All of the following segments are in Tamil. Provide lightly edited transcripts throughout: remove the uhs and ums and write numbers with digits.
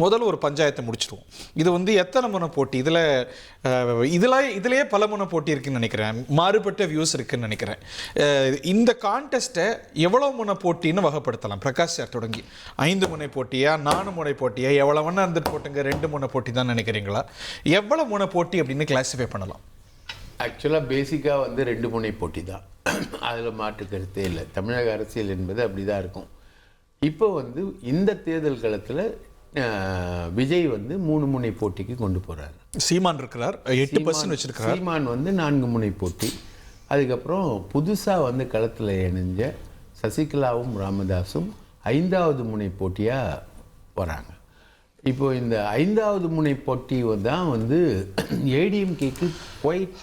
முதல்ல ஒரு பஞ்சாயத்தை முடிச்சிடுவோம். இது வந்து எத்தனை முனை போட்டி, இதுலேயே பல முனை போட்டி இருக்குன்னு நினைக்கிறேன், மாறுபட்ட வியூஸ் இருக்குன்னு நினைக்கிறேன். இந்த கான்டெஸ்ட்டை எவ்வளோ முனை போட்டின்னு வகைப்படுத்தலாம்? பிரகாஷ் சார் தொடங்கி 5 முனை போட்டியா, 4 முனை போட்டியா, எவ்வளோ வேணா இருந்துட்டு போட்டுங்க, 2 முனை போட்டி தான் நினைக்கிறீங்களா? எவ்வளோ முனை போட்டி அப்படின்னு கிளாஸிஃபை பண்ணலாம்? ஆக்சுவலாக பேசிக்காக வந்து 2 முனை போட்டி தான், அதில் மாற்று கருத்தே இல்லை. தமிழக அரசியல் என்பது அப்படி தான் இருக்கும். இப்போ வந்து இந்த தேர்தல் காலத்தில் விஜய் வந்து 3 முனை போட்டிக்கு கொண்டு போகிறார். சீமான் இருக்கிறார், 8% வச்சிருக்கார். சீமான் வந்து 4 முனை போட்டி. அதுக்கப்புறம் புதுசாக வந்து களத்தில் இணைஞ்ச சசிகலாவும் ராமதாஸும் 5வது முனை போட்டியாக வராங்க. இப்போ இந்த 5வது முனை போட்டி தான் வந்து ஏடிஎம்கேக்கு குவைட்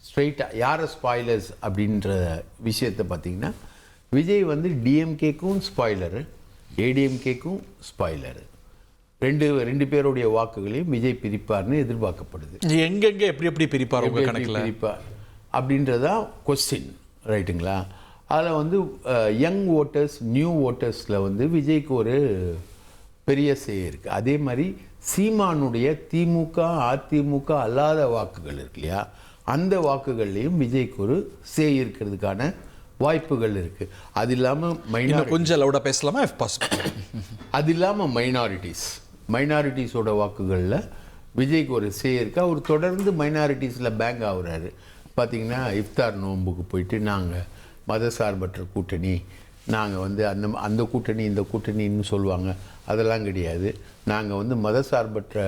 ஸ்ட்ரெயிட்டாக யாரை ஸ்பாய்லர்ஸ் அப்படின்ற விஷயத்தை பார்த்திங்கன்னா, விஜய் வந்து டிஎம்கேக்கும் ஸ்பாய்லரு, ஏடிஎம்கேக்கும் ஸ்பாய்லரு. ரெண்டு பேருடைய வாக்குகளையும் விஜய் பிரிப்பார்னு எதிர்பார்க்கப்படுது. எங்கெங்கே எப்படி பிரிப்பார் உங்கள் கணக்கில் பிரிப்பார் அப்படின்றதான் கொஸ்டின், ரைட்டுங்களா? அதில் வந்து யங் ஓட்டர்ஸ், நியூ ஓட்டர்ஸில் வந்து விஜய்க்கு ஒரு பெரிய சே இருக்குது. அதே மாதிரி சீமானுடைய திமுக அதிமுக அல்லாத வாக்குகள் இருக்கு இல்லையா, அந்த வாக்குகள்லேயும் விஜய்க்கு ஒரு சே இருக்கிறதுக்கான வாய்ப்புகள் இருக்குது. அது இல்லாமல் கொஞ்சம் லவுடாக பேசலாமா? அது இல்லாமல் மைனாரிட்டிஸோட வாக்குகளில் விஜய்க்கு ஒரு சே இருக்குது. அவர் தொடர்ந்து மைனாரிட்டிஸில் பேங்க் ஆகுறாரு. பார்த்திங்கன்னா இஃப்தார் நோன்புக்கு போயிட்டு நாங்கள் மதசார்பற்ற கூட்டணி, நாங்கள் வந்து அந்த கூட்டணி இந்த கூட்டணின்னு சொல்லுவாங்க, அதெல்லாம் கிடையாது, நாங்கள் வந்து மதசார்பற்ற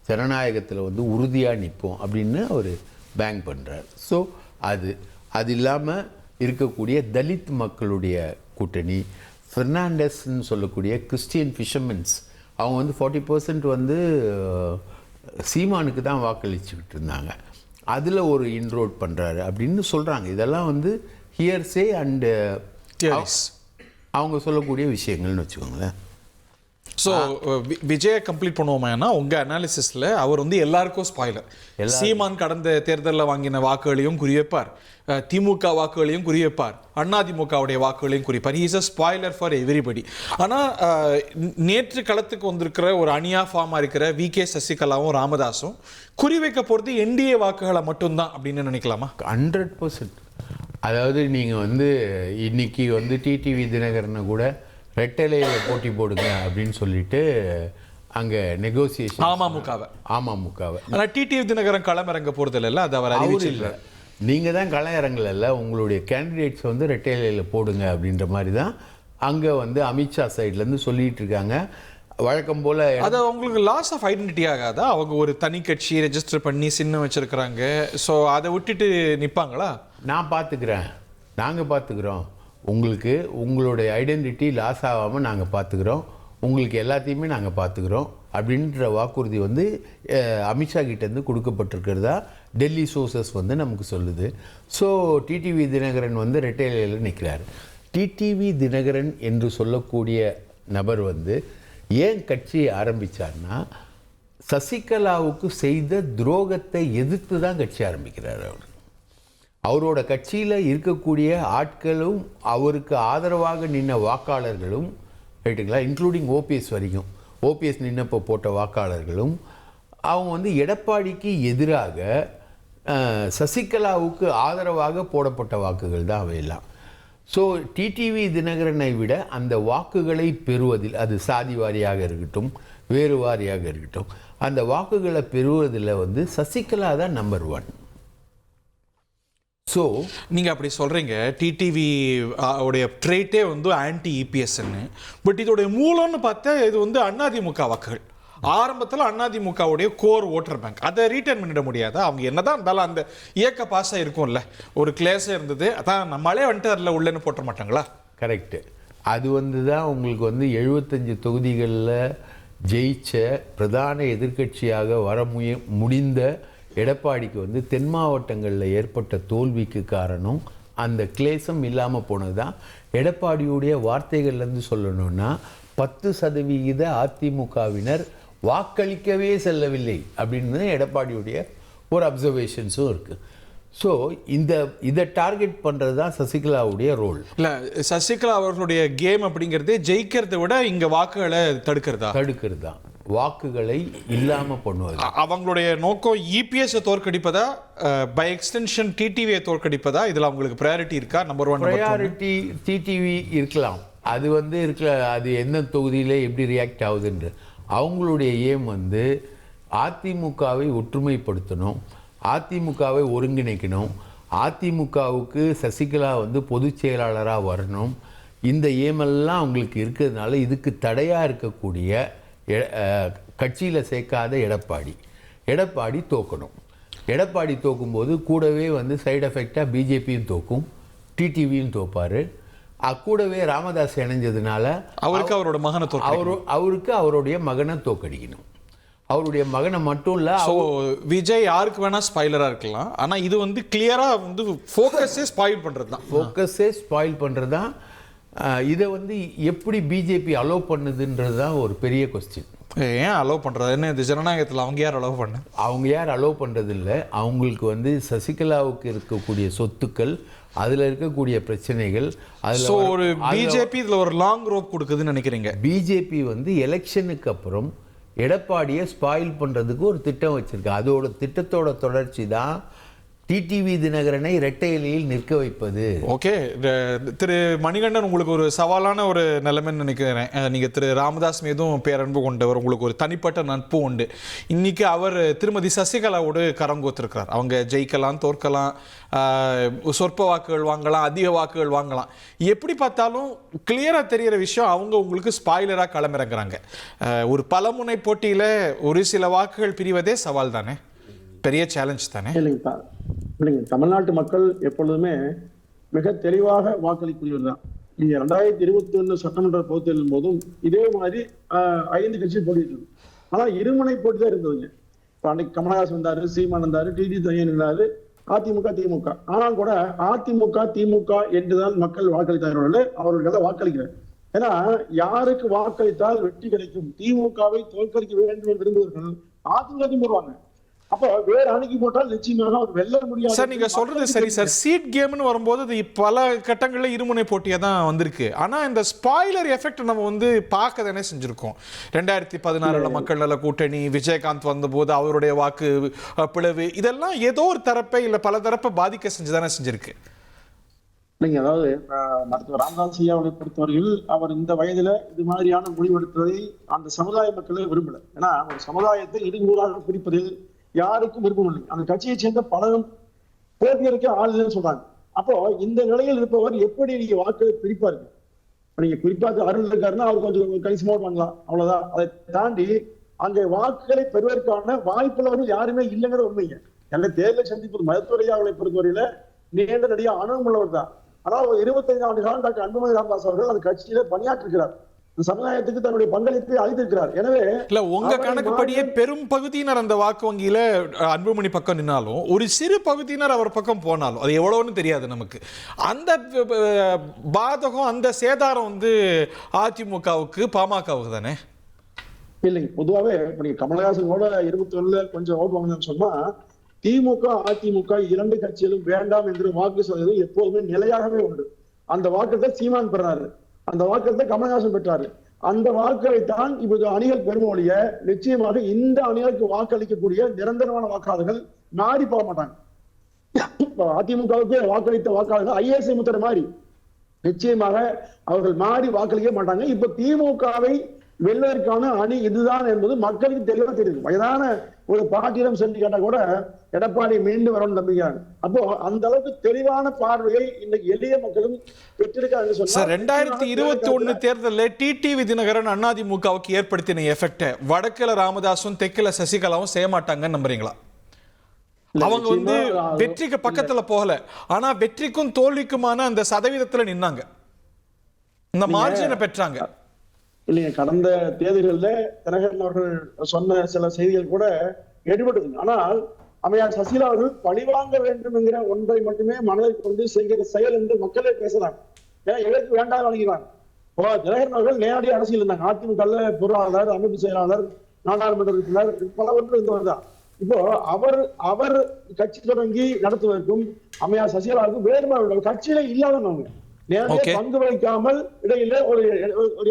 ஜனநாயகத்தில் வந்து உறுதியாக நிற்போம் அப்படின்னு அவர் பேங்க் பண்ணுறார். ஸோ அது இல்லாமல் இருக்கக்கூடிய தலித் மக்களுடைய கூட்டணி, ஃபெர்னாண்டஸ்ன்னு சொல்லக்கூடிய கிறிஸ்டியன் ஃபிஷர்மென்ஸ், அவங்க வந்து 40% வந்து சீமானுக்கு தான் வாக்களிச்சுக்கிட்டு இருந்தாங்க, அதில் ஒரு இன்ரோட் பண்ணுறாரு அப்படின்னு சொல்கிறாங்க. இதெல்லாம் வந்து ஹியர்சே அண்டு அவங்க சொல்லக்கூடிய விஷயங்கள்னு வச்சுக்கோங்களேன். ஸோ விஜயை கம்ப்ளீட் பண்ணுவோமேனா உங்கள் அனாலிசிஸில் அவர் வந்து எல்லாருக்கும் ஸ்பாய்லர். சீமான் கடந்த தேர்தலில் வாங்கின வாக்குகளையும் குறிவைப்பார், திமுக வாக்குகளையும் குறிவைப்பார், அதிமுகவுடைய வாக்குகளையும் குறிப்பார். Is a spoiler for everybody. ஆனால் நேற்று களத்துக்கு வந்திருக்கிற ஒரு அணியா ஃபார்மாக இருக்கிற விகே சசிகலாவும் ராமதாஸும் குறிவைக்க போகிறது என்டிஏ வாக்குகளை மட்டும்தான் அப்படின்னு நினைக்கலாமா? 100%. அதாவது நீங்கள் வந்து இன்னைக்கு வந்து டிடிவி தினகரனை கூட ரெட்டலையில் போட்டி போடுங்க அப்படின்னு சொல்லிட்டு அங்கே நெகோசியேஷன் அமமுகவை. ஆனால் டிடிவி தினகரன் களம் இறங்க போகிறது இல்லை, அது அவர் அறிவிச்சில்லை. நீங்கள் தான் களம் இறங்கல, உங்களுடைய கேண்டிடேட்ஸ் வந்து ரெட்டலையில் போடுங்க அப்படின்ற மாதிரி தான் அங்கே வந்து அமித்ஷா சைட்லேருந்து சொல்லிட்டு இருக்காங்க. வழக்கம் போல் அது அவங்களுக்கு லாஸ் ஆஃப் ஐடென்டிட்டி ஆகாதா? அவங்க ஒரு தனி கட்சி ரெஜிஸ்டர் பண்ணி சின்ன வச்சுருக்கிறாங்க. ஸோ அதை விட்டுட்டு நிற்பாங்களா? நாங்கள் பார்த்துக்குறோம், உங்களுக்கு உங்களுடைய ஐடென்டிட்டி லாஸ் ஆகாமல் நாங்கள் பார்த்துக்குறோம், உங்களுக்கு எல்லாத்தையுமே நாங்கள் பார்த்துக்குறோம் அப்படின்ற வாக்குறுதி வந்து அமித்ஷா கிட்டேருந்து கொடுக்கப்பட்டிருக்கிறதா டெல்லி சோர்சஸ் வந்து நமக்கு சொல்லுது. ஸோ டிடிவி தினகரன் வந்து ரெட்டைலையில் நிற்கிறார். டிடிவி தினகரன் என்று சொல்லக்கூடிய நபர் வந்து ஏன் கட்சியை ஆரம்பித்தார்னா, சசிகலாவுக்கு செய்த துரோகத்தை எதிர்த்து தான் கட்சி ஆரம்பிக்கிறார். அவரோட கட்சியில் இருக்கக்கூடிய ஆட்களும் அவருக்கு ஆதரவாக நின்ன வாக்காளர்களும், ரைட்டுங்களா, இன்க்ளூடிங் ஓபிஎஸ் வரைக்கும், ஓபிஎஸ் நின்னப்போ போட்ட வாக்காளர்களும் அவங்க வந்து எடப்பாடிக்கு எதிராக சசிகலாவுக்கு ஆதரவாக போடப்பட்ட வாக்குகள் தான் அவையெல்லாம். ஸோ டிடிவி தினகரனை விட அந்த வாக்குகளை பெறுவதில், அது சாதி வாரியாக இருக்கட்டும் வேறு வாரியாக இருக்கட்டும், அந்த வாக்குகளை பெறுவதில் வந்து சசிகலா தான் நம்பர் 1. ஸோ நீங்கள் அப்படி சொல்கிறீங்க, டிடிவி உடைய ட்ரேட்டே வந்து ஆன்டி இபிஎஸ்ன்னு. பட் இதோடைய மூலம்னு பார்த்தா இது வந்து அதிமுக வாக்குகள். ஆரம்பத்தில் அதிமுகவுடைய கோர் ஓட்டர் பேங்க், அதை ரீட்டர்ன் பண்ணிட முடியாதா? அவங்க என்னதான் இருந்தாலும் அந்த இயக்க பாஸாக இருக்கும்ல, ஒரு கிளேஸாக இருந்தது, அதான் நம்மளே வந்துட்டு அதில் உள்ளேன்னு போட்ட மாட்டாங்களா? கரெக்டு. அது வந்து தான் உங்களுக்கு வந்து 75 தொகுதிகளில் ஜெயிச்ச பிரதான எதிர்க்கட்சியாக வர முடிந்த எடப்பாடிக்கு வந்து தென் மாவட்டங்களில் ஏற்பட்ட தோல்விக்கு காரணம் அந்த கிளேசம் இல்லாமல் போனது தான். எடப்பாடியுடைய வார்த்தைகள்லேருந்து சொல்லணும்னா 10% அதிமுகவினர் வாக்களிக்கவே செல்லவில்லை அப்படின்னு எடப்பாடியுடைய ஒரு அப்சர்வேஷன்ஸும் இருக்குது. ஸோ இதை டார்கெட் பண்ணுறது தான் சசிகலாவுடைய ரோல். இல்லை, சசிகலா அவர்களுடைய கேம் அப்படிங்கிறதே ஜெயிக்கிறத விட இங்கே வாக்குகளை தடுக்கிறது தான். வாக்குகளை இல்லாமல் பண்ணுவது. அவங்களுடைய நோக்கம் இபிஎஸ் தோற்கடிப்பதா, பை எக்ஸ்டென்ஷன் டிடிவியை தோற்கடிப்பதா? இதுல அவங்களுக்கு ப்ரையாரிட்டி இருக்கா? நம்பர் 1 ப்ரையாரிட்டி டிடிவி இருக்கலாம். அது அது எந்த தொகுதியில் எப்படி ரியாக்ட் ஆகுதுன்ற அவங்களுடைய ஏம் அதிமுகவை ஒற்றுமைப்படுத்தணும், அதிமுகவை ஒருங்கிணைக்கணும், அதிமுகவுக்கு சசிகலா பொதுச் செயலாளராக வரணும். இந்த ஏமெல்லாம் அவங்களுக்கு இருக்கிறதுனால இதுக்கு தடையாக இருக்கக்கூடிய கட்சியில் சேர்க்காத எடப்பாடி தோக்கணும். எடப்பாடி தோக்கும்போது கூடவே சைடு எஃபெக்டாக பிஜேபியும் தோக்கும், டிடிவியும் தோப்பார். கூடவே ராமதாஸ் இணைஞ்சதுனால அவருக்கு அவருடைய மகனை தோக்கடிக்கணும். அவருடைய மகனை மட்டும் இல்ல, விஜய் யாருக்கு வேணா ஸ்பாயிலரா இருக்கலாம். ஆனா இது கிளியரா ஃபோக்கஸே ஸ்பாயில் பண்றது தான். இதை எப்படி பிஜேபி அலோவ் பண்ணுதுன்றது தான் ஒரு பெரிய கொஸ்டின். ஏன் அலோவ் பண்றது? என்ன இது ஜனநாயகத்தில் அவங்க யார் அலோவ் பண்ண? அவங்க யார் அலோவ் பண்றது இல்லை. அவங்களுக்கு சசிகலாவுக்கு இருக்கக்கூடிய சொத்துக்கள், அதுல இருக்கக்கூடிய பிரச்சனைகள், அதுல ஒரு பிஜேபி இதுல ஒரு லாங் ரோப் கொடுக்குதுன்னு நினைக்கிறீங்க? பிஜேபி எலெக்ஷனுக்கு அப்புறம் எடப்பாடியை ஸ்பாயில் பண்றதுக்கு ஒரு திட்டம் வச்சிருக்கு. அதோட திட்டத்தோட தொடர்ச்சி தான் டிடிவி தினகரனை இரட்டை இலையில் நிற்க வைப்பது. ஓகே, திரு மணிகண்டன், உங்களுக்கு ஒரு சவாலான ஒரு நிலைமைன்னு நினைக்கிறேன். நீங்க திரு ராமதாஸ் மீதும் பேரன்பு கொண்டவர், உங்களுக்கு ஒரு தனிப்பட்ட நட்பு உண்டு. இன்னைக்கு அவர் திருமதி சசிகலாவோடு கரங்கோத்திருக்கிறார். அவங்க ஜெயிக்கலாம், தோற்கலாம், சொற்ப வாக்குகள் வாங்கலாம், அதிக வாக்குகள் வாங்கலாம். எப்படி பார்த்தாலும் கிளியரா தெரிகிற விஷயம், அவங்க உங்களுக்கு ஸ்பாயிலரா களமிறங்குறாங்க. ஒரு பலமுனை போட்டியில ஒரு சில வாக்குகள் பிரிவதே சவால் தானே, பெரிய சேலஞ்ச் தானே? இல்லைங்க, தமிழ்நாட்டு மக்கள் எப்பொழுதுமே மிக தெளிவாக வாக்களிக்கூடியவர் தான். நீங்க 2021 சட்டமன்ற பொதுத் தேர்தல் போதும் இதே மாதிரி 5 கட்சி போட்டிட்டு, ஆனா இருமுனை போட்டி தான் இருந்ததுங்க. இப்போ அன்னைக்கு கமலஹாசன் வந்தாரு, சீமான் வந்தாரு, டிடி தையன் இருந்தாரு, அதிமுக திமுக. ஆனால் கூட அதிமுக திமுக என்றுதான் மக்கள் வாக்களித்தார்கள். அவர்கள் வாக்களிக்கிறார். ஏன்னா யாருக்கு வாக்களித்தால் வெற்றி கிடைக்கும், திமுகவை தோற்கடிக்க வேண்டும் என்று விரும்புவர்கள் அதிமுக போடுவாங்க. அப்போ வேற அணுகி போட்டால் நிச்சயமாக அவர் வெல்ல முடியாது. சார், நீங்க சொல்றது சரி சார். சீட் கேம்னு வரும்போது அது பல கட்டங்களில் இருமுனை போட்டியா தான் வந்திருக்கு. ஆனா இந்த ஸ்பாயிலர் எஃபெக்ட் நம்ம பார்க்க தானே செஞ்சிருக்கோம். 2016 மக்கள் நல கூட்டணி, விஜயகாந்த் வந்தபோது அவருடைய வாக்கு பிளவு, இதெல்லாம் ஏதோ ஒரு தரப்பை இல்ல பல தரப்பை பாதிக்க செஞ்சுதானே செஞ்சிருக்கு. இல்லைங்க, அதாவது மருத்துவர் ராமதாஸ் ஐயாவை பொறுத்தவரையில் அவர் இந்த வயதுல இது மாதிரியான முடிவெடுத்ததை அந்த சமுதாய மக்களே விரும்பல. ஏன்னா ஒரு சமுதாயத்தை இருநூறாக பிரிப்பதில் யாருக்கும் விருப்பம் இல்லை. அந்த கட்சியை சேர்ந்த பலரும் போட்டியடிக்க ஆள் இல்லைன்னு சொல்றாங்க. அப்போ இந்த நிலையில் இருப்பவர் எப்படி நீங்க வாக்குகளை பிரிப்பாரு? நீங்க குறிப்பா அருள் இருக்காருன்னா அவர் கொஞ்சம் கணிசமா பண்ணலாம், அவ்வளவுதான். அதை தாண்டி அங்கே வாக்குகளை பெறுவதற்கான வாய்ப்புள்ளவர்கள் யாருமே இல்லைங்கிற உண்மைங்க. என்னை தேர்தலை சந்திப்பது மருத்துவரையா அவர்களை பொறுத்தவரையில நீண்ட நடிகை அனுபவம் உள்ளவர் தான். அதாவது 25 ஆண்டு காலம் டாக்டர் அன்புமணி ராமதாஸ் அவர்கள் அந்த கட்சியில பணியாற்றிருக்கிறார், சமுதாயத்துக்கு தன்னுடைய பங்களிப்பை அளித்திருக்கிறார். எனவே இல்ல, உங்க கணக்குப்படியே பெரும் பகுதியினர் அந்த வாக்கு வங்கியில அன்புமணி பக்கம் நின்னாலும் ஒரு சிறு பகுதியினர் அவர் பக்கம் போனாலும் அது எவ்வளவுன்னு தெரியாது நமக்கு. அந்த பாதகம், அந்த சேதாரம் அதிமுகவுக்கு பாமகவுக்கு தானே? இல்லைங்க, பொதுவாகவே நீங்க கமலஹாசன் கூட 21 கொஞ்சம் ஓட்டு வாங்கினு சொன்னா திமுக அதிமுக 2 கட்சிகளும் வேண்டாம் என்று வாக்கு சதவீதம் எப்போதுமே நிலையாகவே உண்டு. அந்த வாக்குதான் சீமான் பெறாரு, அந்த வாக்குகளை கமலஹாசன் பெற்றாரு. அந்த வாக்குகளை தான் இப்போது அணிகள் பெறும் ஒழிய நிச்சயமாக இந்த அணிகளுக்கு வாக்களிக்கக்கூடிய நிரந்தரமான வாக்காளர்கள் மாறி போக மாட்டாங்க. அதிமுகவுக்கு வாக்களித்த வாக்காளர்கள் ஐஏஎஸ் முத்திர மாதிரி நிச்சயமாக அவர்கள் மாறி வாக்களிக்க மாட்டாங்க. இப்ப திமுகவை வெல்வதற்கான அணி இதுதான் என்பது மக்களுக்கு தெளிவா தெரியுது. வயதான ஒரு பாட்டியிடம் சென்று கேட்டா கூட எடப்பாடி மீண்டும் வரணும்னு நம்பிக்கிறாங்க. அப்போ அந்த அளவுக்கு தெளிவான பார்வையை இன்னைக்கு எளிய மக்களும் பெற்றிருக்காங்க. 2021 தேர்தலில் டிடிவி தினகரன் அதிமுகவுக்கு ஏற்படுத்தின எஃபெக்ட் வடக்குல ராமதாசும் தெற்குல சசிகலாவும் செய்ய மாட்டாங்கன்னு நம்புறீங்களா? அவங்க வெற்றிக்கு பக்கத்துல போகல, ஆனா வெற்றிக்கும் தோல்விக்குமான அந்த சதவீதத்துல நின்னாங்க, இந்த மார்ஜினை பெற்றாங்க. இல்லைங்க, கடந்த தேர்தல்களில் தினகரன் அவர்கள் சொன்ன சில செய்திகள் கூட எடுபடுது. ஆனால் அம்மையார் சசிகலா அவர்கள் பழிவாங்க வேண்டும் என்கிற ஒன்றை மட்டுமே மனதில் கொண்டு செய்கிற செயல் என்று மக்களே பேசுறாங்க. ஏன்னா எங்களுக்கு வேண்டாம் வழங்குகிறாங்க. தினகரன் அவர்கள் நேரடி அரசியல் இருந்தாங்க. அதிமுக பொருளாளர், அமைப்பு செயலாளர், நாடாளுமன்ற உறுப்பினர், பலவற்று இருந்தவர் தான். இப்போ அவர் கட்சி தொடங்கி நடத்துவதற்கும் அம்மையார் சசிகலாவுக்கும் வேறுபாடு கட்சியில இல்லாதவங்க நேரடியாக பங்கு வகிக்காமல் இடையில ஒரு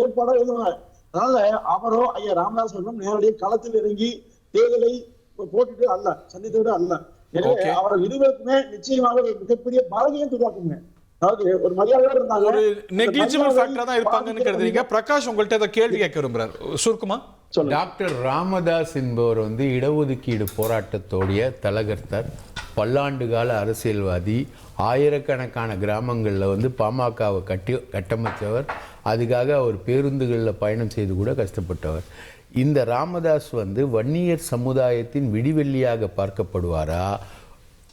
ஏற்பாடாக இருந்தாங்க. அதனால அவரோ ஐயா ராமதாஸ் அவர்களும் நேரடியாக களத்தில் இறங்கி தேர்தலை போட்டுட்டு அல்ல, சந்தித்தோடு அல்ல. எனவே அவர்கள் இருவருக்குமே நிச்சயமாக ஒரு மிகப்பெரிய பலகையும் உருவாக்குங்க. அதாவது ஒரு மரியாதையோடு இருந்தாங்க, ஒரு நெக்லிஜிபிள் ஃபேக்டரா தான் இருப்பாங்கன்னு கருதுறீங்க. பிரகாஷ் உங்கள்கிட்ட ஏதோ கேள்வி கேட்க விரும்புறாரு, சுருக்குமா? டாக்டர் ராமதாஸ் என்பவர் வந்து இடஒதுக்கீடு போராட்டத்தோடைய தலகர்த்தர், பல்லாண்டு கால அரசியல்வாதி, ஆயிரக்கணக்கான கிராமங்களில் வந்து பாமகவை கட்டமைச்சவர், அதுக்காக அவர் பேருந்துகளில் பயணம் செய்து கூட கஷ்டப்பட்டவர். இந்த ராமதாஸ் வந்து வன்னியர் சமுதாயத்தின் விடிவெள்ளியாக பார்க்கப்படுவாரா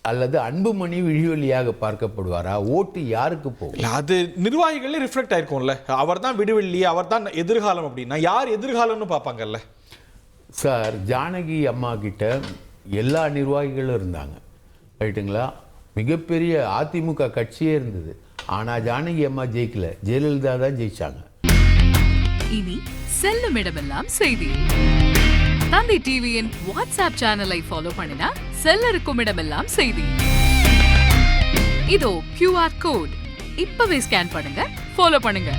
அல்லது அன்புமணி விடிவெள்ளியாக பார்க்கப்படுவாரா? ஓட்டு யாருக்கு போகும்? அது நிர்வாகிகளே ரிஃப்ளெக்ட் ஆயிருக்கும்ல, அவர் தான் விடுவெள்ளி, அவர் தான் எதிர்காலம் அப்படின்னா யார் எதிர்காலம்னு பார்ப்பாங்கல்ல சார். ஜானகி அம்மா கிட்ட எல்லா நிர்வாகிகளும் இருந்தாங்க, ரைட்டுங்களா? மிகப்பெரிய அதிமுக கட்சியே இருந்தது. ஆனால் ஜானகி அம்மா ஜெயிக்கல, ஜெயலலிதா தான் ஜெயிச்சாங்க. இனி செல்லும் இடமெல்லாம் செய்தி. தந்தி டிவியின் வாட்ஸ்அப் சேனலை ஃபாலோ பண்ணினா செல்ல இருக்கும் இடமெல்லாம் செய்தி. இதோ QR கோட், இப்பவே ஸ்கேன் பண்ணுங்க, ஃபாலோ பண்ணுங்க.